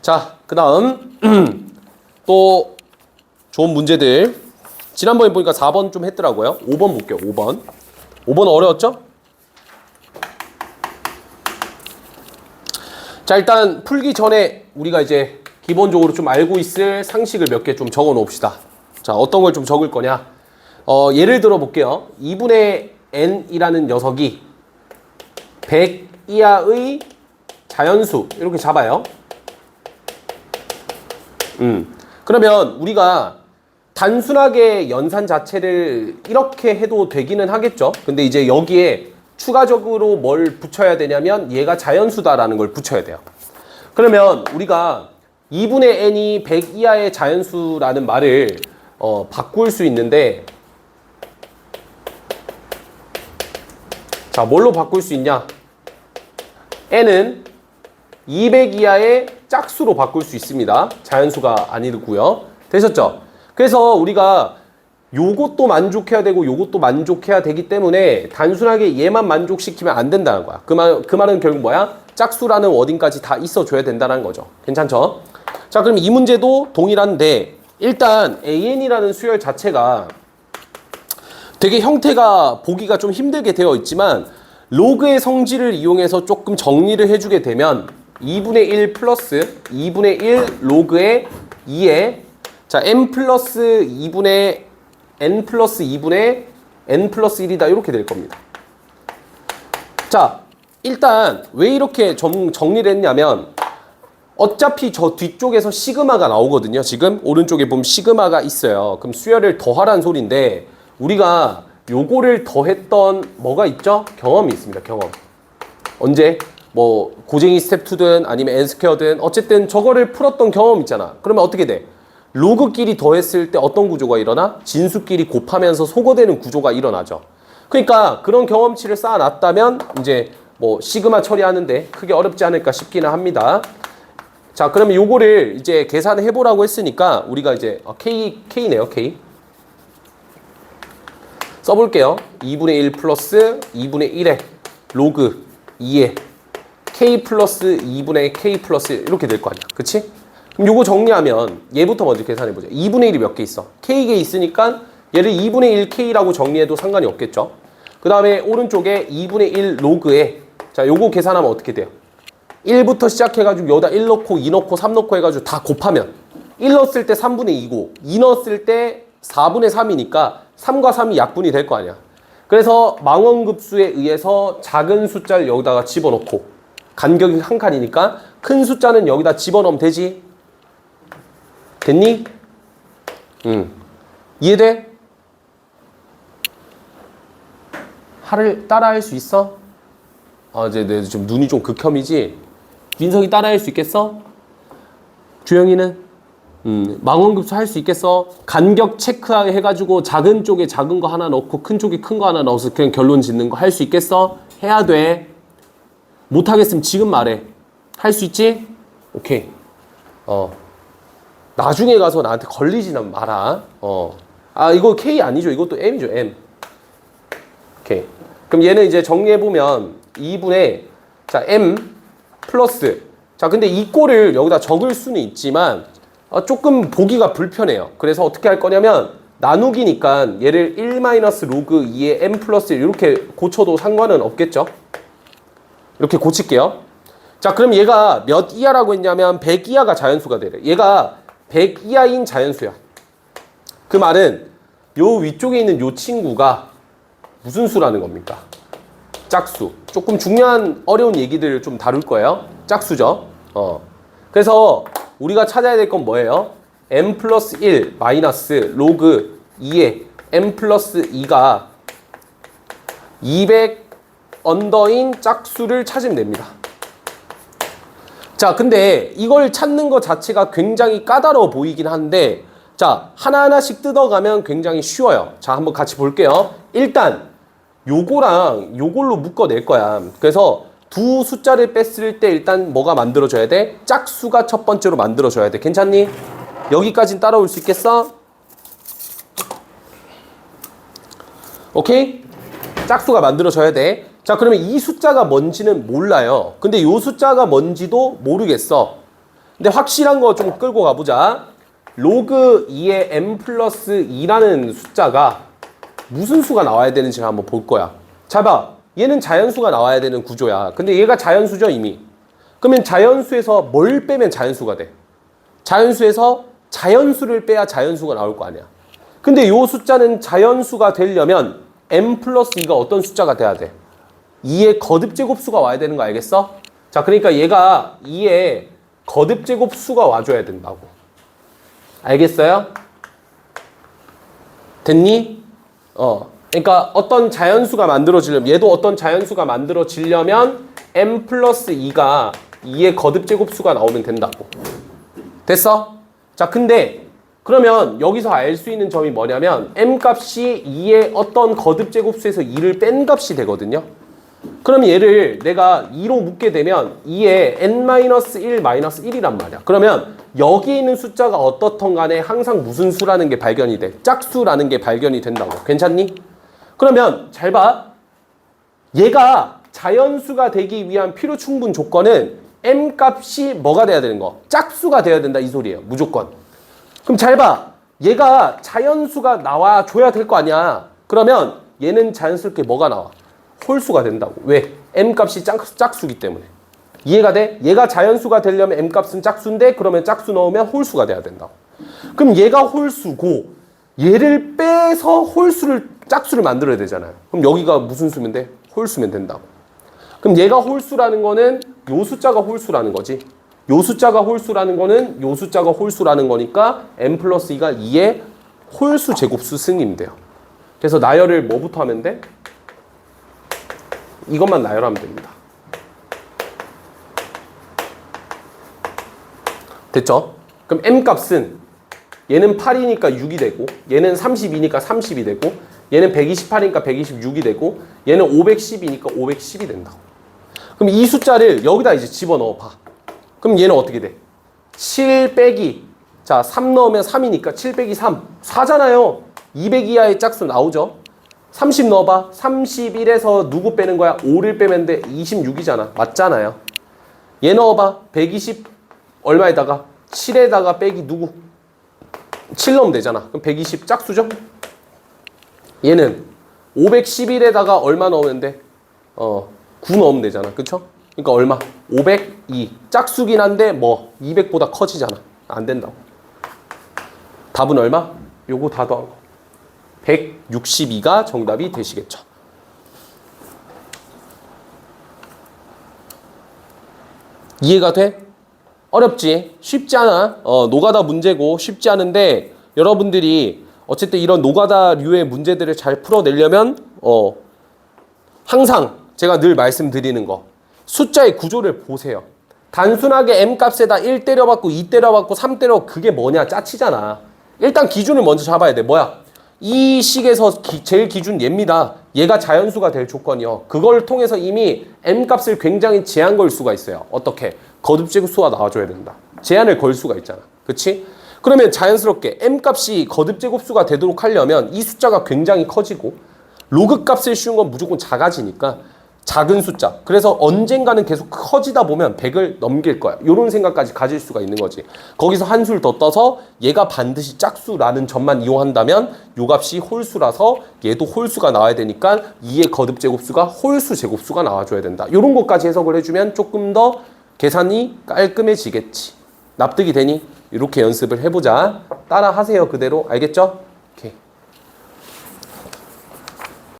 자, 그 다음 또 좋은 문제들. 지난번에 보니까 4번 좀 했더라고요. 5번 볼게요. 5번. 5번 어려웠죠? 자, 일단 풀기 전에 우리가 이제 기본적으로 좀 알고 있을 상식을 몇 개 좀 적어 놓읍시다. 자, 어떤 걸 좀 적을 거냐? 예를 들어 볼게요. 2분의 n이라는 녀석이 100 이하의 자연수 이렇게 잡아요. 그러면 우리가 단순하게 연산 자체를 이렇게 해도 되기는 하겠죠. 근데 이제 여기에 추가적으로 뭘 붙여야 되냐면 얘가 자연수다라는 걸 붙여야 돼요. 그러면 우리가 2분의 n이 100 이하의 자연수라는 말을 바꿀 수 있는데, 자, 뭘로 바꿀 수 있냐? n은 200 이하의 짝수로 바꿀 수 있습니다. 자연수가 아니고요. 되셨죠? 그래서 우리가 요것도 만족해야 되고 요것도 만족해야 되기 때문에 단순하게 얘만 만족시키면 안 된다는 거야. 그 말은 결국 뭐야? 짝수라는 워딩까지 다 있어줘야 된다는 거죠. 괜찮죠? 자, 그럼 이 문제도 동일한데 일단 AN이라는 수열 자체가 되게 형태가 보기가 좀 힘들게 되어 있지만 로그의 성질을 이용해서 조금 정리를 해주게 되면 2분의 1 플러스 2분의 1 로그의 2에 자 n 플러스 2분의 n 플러스 2분의 n 플러스 1이다 이렇게 될 겁니다. 자, 일단 왜 이렇게 정리를 했냐면 어차피 저 뒤쪽에서 시그마가 나오거든요. 지금 오른쪽에 보면 시그마가 있어요. 그럼 수열을 더하라는 소리인데 우리가 요거를 더했던 뭐가 있죠? 경험이 있습니다. 경험. 언제? 뭐 고쟁이 스텝 2든 아니면 n 스퀘어든 어쨌든 저거를 풀었던 경험 있잖아. 그러면 어떻게 돼? 로그끼리 더했을 때 어떤 구조가 일어나? 진수끼리 곱하면서 소거되는 구조가 일어나죠. 그러니까 그런 경험치를 쌓아놨다면 이제 뭐 시그마 처리하는데 크게 어렵지 않을까 싶기는 합니다. 자, 그러면 요거를 이제 계산을 해보라고 했으니까 우리가 이제 K네요. K 써볼게요. 2분의 1 플러스 2분의 1에 로그 2에 K 플러스 2분의 K 플러스 1 이렇게 될 거 아니야. 그치? 그럼 요거 정리하면 얘부터 먼저 계산해보자. 2분의 1이 몇 개 있어? K개 있으니까 얘를 2분의 1K라고 정리해도 상관이 없겠죠. 그 다음에 오른쪽에 2분의 1 로그에 자 요거 계산하면 어떻게 돼요? 1부터 시작해가지고 여기다 1 넣고 2 넣고 3 넣고 해가지고 다 곱하면 1 넣었을 때 3분의 2고 2 넣었을 때 4분의 3이니까 3과 3이 약분이 될 거 아니야. 그래서 망원급수에 의해서 작은 숫자를 여기다가 집어넣고 간격이 한 칸이니까 큰 숫자는 여기다 집어넣으면 되지. 됐니? 이해돼? 하를 따라할 수 있어? 아, 이제 내 지금 눈이 좀 극혐이지? 민석이 따라할 수 있겠어? 주영이는? 망원급수 할 수 있겠어? 간격 체크해가지고 작은 쪽에 작은 거 하나 넣고 큰 쪽에 큰 거 하나 넣어서 그냥 결론 짓는 거 할 수 있겠어? 해야 돼. 못하겠으면 지금 말해. 할 수 있지? 오케이. 나중에 가서 나한테 걸리지는 마라. 아, 이거 K 아니죠? 이것도 M이죠, M. 오케이. 그럼 얘는 이제 정리해보면 2분의, 자, M 플러스. 자, 근데 이 꼴을 여기다 적을 수는 있지만, 조금 보기가 불편해요. 그래서 어떻게 할 거냐면, 나누기니까 얘를 1 마이너스 로그 2의 M 플러스 1 이렇게 고쳐도 상관은 없겠죠? 이렇게 고칠게요. 자, 그럼 얘가 몇 이하라고 했냐면 100 이하가 자연수가 되래. 얘가 100 이하인 자연수야. 그 말은 요 위쪽에 있는 요 친구가 무슨 수라는 겁니까? 짝수. 조금 중요한 어려운 얘기들을 좀 다룰 거예요. 짝수죠. 그래서 우리가 찾아야 될 건 뭐예요? m 플러스 1 마이너스 로그 2의 m 플러스 2가 200 언더인 짝수를 찾으면 됩니다. 자, 근데 이걸 찾는 것 자체가 굉장히 까다로워 보이긴 한데 자, 하나하나씩 뜯어가면 굉장히 쉬워요. 자, 한번 같이 볼게요. 일단 요거랑 요걸로 묶어낼 거야. 그래서 두 숫자를 뺐을 때 일단 뭐가 만들어져야 돼? 짝수가 첫 번째로 만들어져야 돼. 괜찮니? 여기까진 따라올 수 있겠어? 오케이? 짝수가 만들어져야 돼. 자, 그러면 이 숫자가 뭔지는 몰라요. 근데 이 숫자가 뭔지도 모르겠어. 근데 확실한 거 좀 끌고 가보자. 로그 2의 m 플러스 2라는 숫자가 무슨 수가 나와야 되는지를 한번 볼 거야. 잘 봐. 얘는 자연수가 나와야 되는 구조야. 근데 얘가 자연수죠, 이미. 그러면 자연수에서 뭘 빼면 자연수가 돼? 자연수에서 자연수를 빼야 자연수가 나올 거 아니야. 근데 이 숫자는 자연수가 되려면 m 플러스 2가 어떤 숫자가 돼야 돼? 2의 거듭제곱수가 와야 되는 거 알겠어? 자, 그러니까 얘가 2의 거듭제곱수가 와줘야 된다고. 알겠어요? 됐니? 그러니까 어떤 자연수가 만들어지려면, 얘도 어떤 자연수가 만들어지려면 m 플러스 2가 2의 거듭제곱수가 나오면 된다고. 됐어? 자, 근데 그러면 여기서 알 수 있는 점이 뭐냐면 m 값이 2의 어떤 거듭제곱수에서 2를 뺀 값이 되거든요. 그럼 얘를 내가 2로 묶게 되면 2의 n-1-1이란 말이야. 그러면 여기 있는 숫자가 어떻든 간에 항상 무슨 수라는 게 발견이 돼. 짝수라는 게 발견이 된다고. 괜찮니? 그러면 잘 봐. 얘가 자연수가 되기 위한 필요 충분 조건은 m 값이 뭐가 돼야 되는 거? 짝수가 돼야 된다 이 소리예요. 무조건. 그럼 잘 봐. 얘가 자연수가 나와줘야 될 거 아니야. 그러면 얘는 자연스럽게 뭐가 나와? 홀수가 된다고. 왜? m 값이 짝수기 때문에. 이해가 돼? 얘가 자연수가 되려면 m 값은 짝수인데 그러면 짝수 넣으면 홀수가 돼야 된다고. 그럼 얘가 홀수고 얘를 빼서 짝수를 만들어야 되잖아요. 그럼 여기가 무슨 수면 돼? 홀수면 된다고. 그럼 얘가 홀수라는 거는 요 숫자가 홀수라는 거지. 요 숫자가 홀수라는 거는 요 숫자가 홀수라는 거니까 m 플러스 2가 2의 홀수 제곱수 승이면 돼요. 그래서 나열을 뭐부터 하면 돼? 이것만 나열하면 됩니다. 됐죠? 그럼 m 값은 얘는 8이니까 6이 되고 얘는 32니까 30이 되고 얘는 128이니까 126이 되고 얘는 510이니까 510이 된다고. 그럼 이 숫자를 여기다 이제 집어넣어 봐. 그럼 얘는 어떻게 돼? 7 빼기 자 3 넣으면 3이니까 7 빼기 3 4잖아요. 200 이하의 짝수 나오죠? 30 넣어봐. 31에서 누구 빼는 거야? 5를 빼면 돼. 26이잖아. 맞잖아요. 얘 넣어봐. 120 얼마에다가? 7에다가 빼기 누구? 7 넣으면 되잖아. 그럼 120 짝수죠? 얘는 511에다가 얼마 넣으면 돼? 9 넣으면 되잖아. 그쵸? 그러니까 얼마? 502. 짝수긴 한데 뭐 200보다 커지잖아. 안 된다고. 답은 얼마? 요거 다 더한 거. 162가 정답이 되시겠죠. 이해가 돼? 어렵지? 쉽지 않아. 노가다 문제고 쉽지 않은데 여러분들이 어쨌든 이런 노가다류의 문제들을 잘 풀어내려면 항상 제가 늘 말씀드리는 거 숫자의 구조를 보세요. 단순하게 m 값에다 1 때려박고 2 때려박고 3 때려 그게 뭐냐 짜치잖아. 일단 기준을 먼저 잡아야 돼. 뭐야? 이 식에서 제일 기준 얘입니다. 얘가 자연수가 될 조건이요. 그걸 통해서 이미 m 값을 굉장히 제한 걸 수가 있어요. 어떻게? 거듭제곱수가 나와줘야 된다. 제한을 걸 수가 있잖아. 그치? 그러면 자연스럽게 m 값이 거듭제곱수가 되도록 하려면 이 숫자가 굉장히 커지고 로그 값을 씌운 건 무조건 작아지니까 작은 숫자. 그래서 언젠가는 계속 커지다 보면 100을 넘길 거야. 이런 생각까지 가질 수가 있는 거지. 거기서 한 수를 더 떠서 얘가 반드시 짝수라는 점만 이용한다면 요 값이 홀수라서 얘도 홀수가 나와야 되니까 2의 거듭제곱수가 홀수 제곱수가 나와줘야 된다. 이런 것까지 해석을 해주면 조금 더 계산이 깔끔해지겠지. 납득이 되니? 이렇게 연습을 해보자. 따라 하세요. 그대로. 알겠죠? 오케이.